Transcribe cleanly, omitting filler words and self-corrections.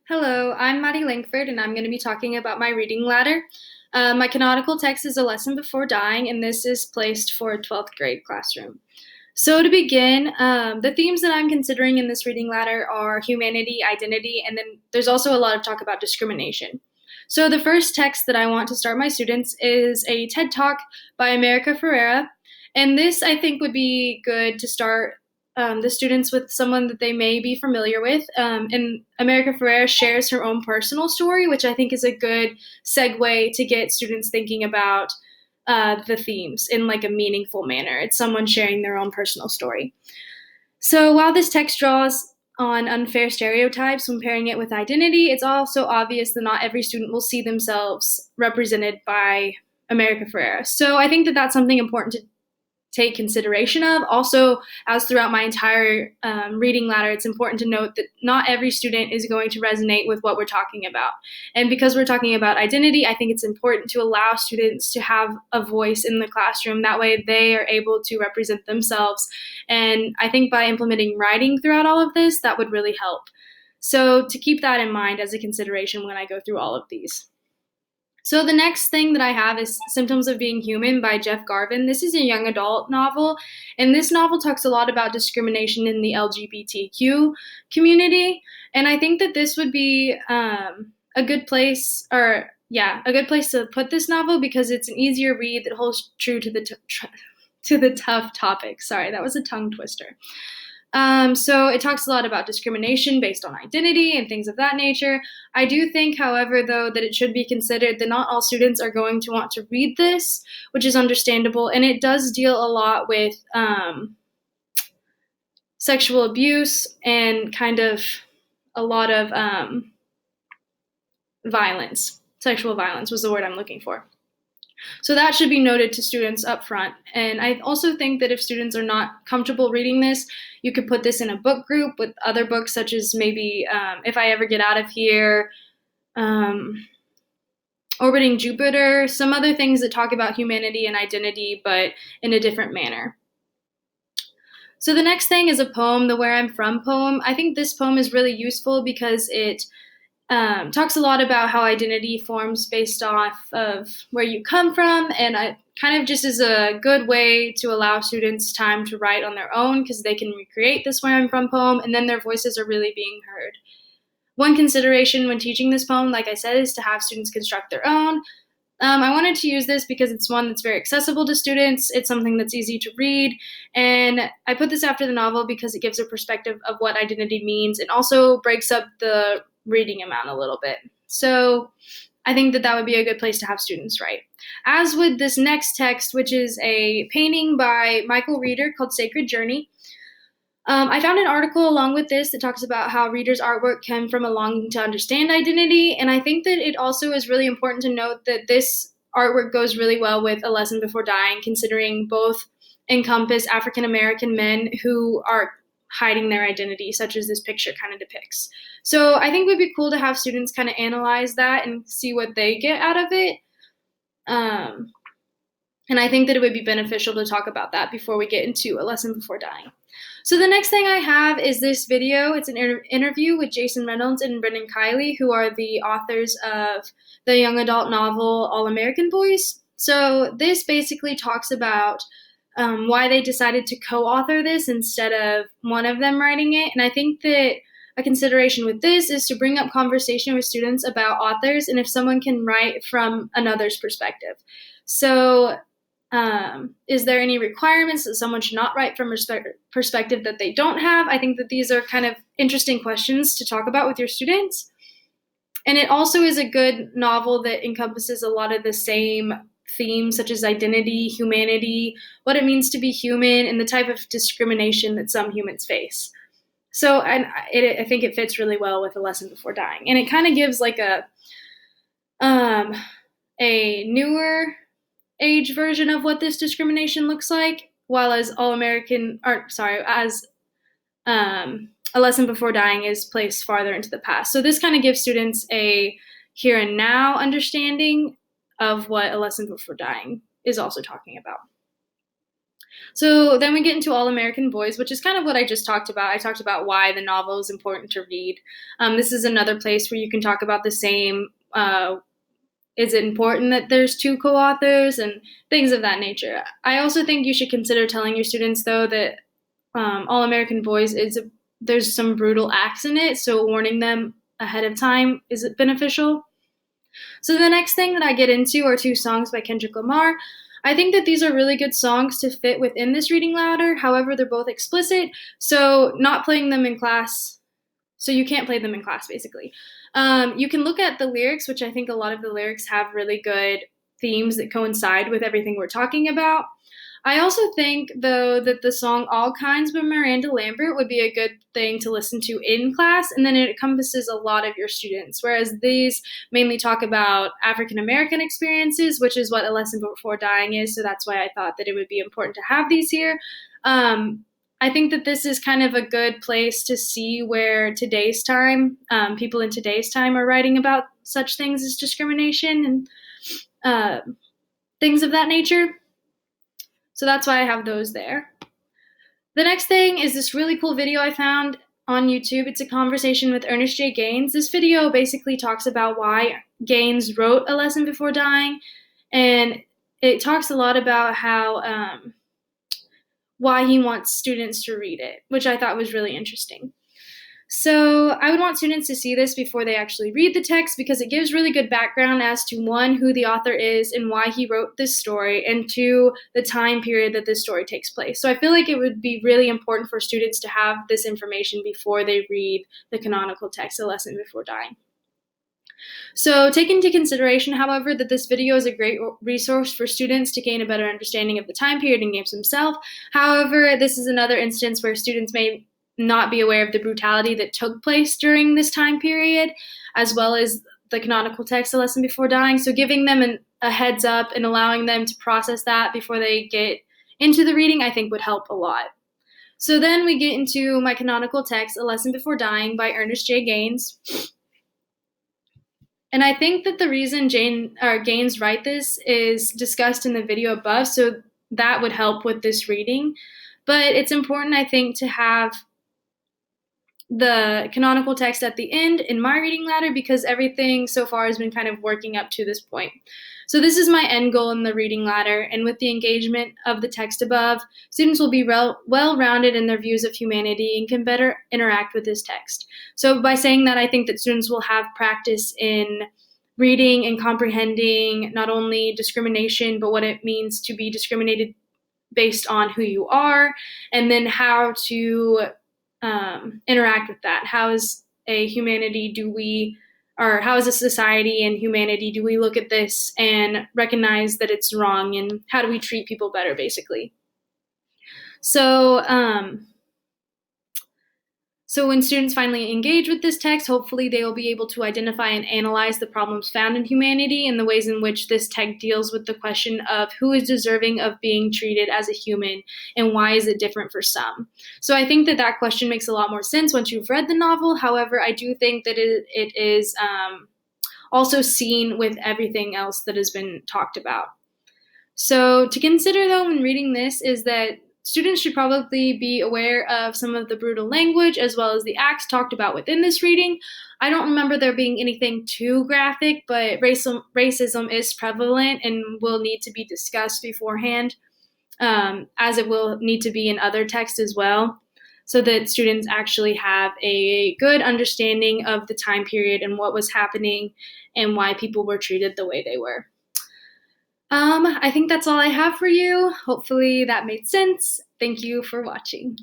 Hello, I'm Maddie Langford, and I'm going to be talking about my reading ladder. My canonical text is A Lesson Before Dying, and this is placed for a 12th grade classroom. So, to begin, the themes that I'm considering in this reading ladder are humanity, identity, and then there's also a lot of talk about discrimination. So, the first text that I want to start my students is a TED Talk by America Ferrera. And this, I think, would be good to start the students with someone that they may be familiar with. And America Ferrera shares her own personal story, which I think is a good segue to get students thinking about the themes in like a meaningful manner. It's someone sharing their own personal story. So while this text draws on unfair stereotypes when pairing it with identity, it's also obvious that not every student will see themselves represented by America Ferrera. So I think that that's something important to take consideration of. Also, as throughout my entire reading ladder, it's important to note that not every student is going to resonate with what we're talking about. And because we're talking about identity, I think it's important to allow students to have a voice in the classroom. That way they are able to represent themselves. And I think by implementing writing throughout all of this, that would really help. So to keep that in mind as a consideration when I go through all of these. So the next thing that I have is Symptoms of Being Human by Jeff Garvin. This is a young adult novel, and this novel talks a lot about discrimination in the LGBTQ community. And I think that this would be a good place, a good place to put this novel because it's an easier read that holds true to the tough topics. Sorry, that was a tongue twister. So it talks a lot about discrimination based on identity and things of that nature. I do think, however, though, that it should be considered that not all students are going to want to read this, which is understandable. And it does deal a lot with sexual abuse and kind of a lot of violence. Sexual violence was the word I'm looking for. So that should be noted to students up front. And I also think that if students are not comfortable reading this, you could put this in a book group with other books, such as maybe If I Ever Get Out of Here, Orbiting Jupiter, some other things that talk about humanity and identity, but in a different manner. So the next thing is a poem, the Where I'm From poem. I think this poem is really useful because it talks a lot about how identity forms based off of where you come from, and I kind of just is a good way to allow students time to write on their own because they can recreate this Where I'm From poem, and then their voices are really being heard. One consideration when teaching this poem, like I said, is to have students construct their own. I wanted to use this because it's one that's very accessible to students. It's something that's easy to read. And I put this after the novel because it gives a perspective of what identity means and also breaks up the reading amount a little bit. So I think that that would be a good place to have students write. As with this next text, which is a painting by Michael Reeder called Sacred Journey, I found an article along with this that talks about how readers' artwork came from a longing to understand identity, and I think that it also is really important to note that this artwork goes really well with A Lesson Before Dying, considering both encompass African American men who are hiding their identity, such as this picture kind of depicts. So I think it would be cool to have students kind of analyze that and see what they get out of it. And I think that it would be beneficial to talk about that before we get into A Lesson Before Dying. So the next thing I have is this video. It's an interview with Jason Reynolds and Brendan Kiley, who are the authors of the young adult novel All American Boys. So this basically talks about why they decided to co-author this instead of one of them writing it. And I think that a consideration with this is to bring up conversation with students about authors and if someone can write from another's perspective. So is there any requirements that someone should not write from perspective that they don't have? I think that these are kind of interesting questions to talk about with your students. And it also is a good novel that encompasses a lot of the same themes, such as identity, humanity, what it means to be human, and the type of discrimination that some humans face. So I think it fits really well with A Lesson Before Dying. And it kind of gives like a newer age version of what this discrimination looks like, while as A Lesson Before Dying is placed farther into the past. So this kind of gives students a here and now understanding of what A Lesson Before Dying is also talking about. So then we get into All American Boys, which is kind of what I just talked about. I talked about why the novel is important to read. This is another place where you can talk about the same. Is it important that there's two co-authors and things of that nature? I also think you should consider telling your students, though, that All American Boys there's some brutal acts in it, so warning them ahead of time is beneficial. So the next thing that I get into are two songs by Kendrick Lamar. I think that these are really good songs to fit within this reading louder. However, they're both explicit, so not playing them in class. So you can't play them in class, basically. You can look at the lyrics, which I think a lot of the lyrics have really good themes that coincide with everything we're talking about. I also think, though, that the song All Kinds by Miranda Lambert would be a good thing to listen to in class, and then it encompasses a lot of your students, whereas these mainly talk about African American experiences, which is what A Lesson Before Dying is, so that's why I thought that it would be important to have these here. I think that this is kind of a good place to see where people in today's time are writing about such things as discrimination and things of that nature. So that's why I have those there. The next thing is this really cool video I found on YouTube. It's a conversation with Ernest J. Gaines. This video basically talks about why Gaines wrote A Lesson Before Dying, and it talks a lot about how why he wants students to read it, which I thought was really interesting. So I would want students to see this before they actually read the text because it gives really good background as to, one, who the author is and why he wrote this story, and two, the time period that this story takes place. So I feel like it would be really important for students to have this information before they read the canonical text, A Lesson Before Dying. So take into consideration, however, that this video is a great resource for students to gain a better understanding of the time period and games themselves. However, this is another instance where students may not be aware of the brutality that took place during this time period, as well as the canonical text, A Lesson Before Dying. So giving them a heads up and allowing them to process that before they get into the reading, I think would help a lot. So then we get into my canonical text, A Lesson Before Dying by Ernest J. Gaines. And I think that the reason Gaines write this is discussed in the video above, so that would help with this reading. But it's important, I think, to have the canonical text at the end in my reading ladder because everything so far has been kind of working up to this point. So this is my end goal in the reading ladder, and with the engagement of the text above, students will be well-rounded in their views of humanity and can better interact with this text. So by saying that, I think that students will have practice in reading and comprehending not only discrimination, but what it means to be discriminated based on who you are, and then how to interact with that. How as a society and humanity do we look at this and recognize that it's wrong, and how do we treat people better, basically? So when students finally engage with this text, hopefully they will be able to identify and analyze the problems found in humanity and the ways in which this text deals with the question of who is deserving of being treated as a human and why is it different for some. So I think that question makes a lot more sense once you've read the novel. However, I do think that it is also seen with everything else that has been talked about. So to consider, though, when reading this is that students should probably be aware of some of the brutal language as well as the acts talked about within this reading. I don't remember there being anything too graphic, but racism is prevalent and will need to be discussed beforehand, as it will need to be in other texts as well, so that students actually have a good understanding of the time period and what was happening and why people were treated the way they were. I think that's all I have for you. Hopefully that made sense. Thank you for watching.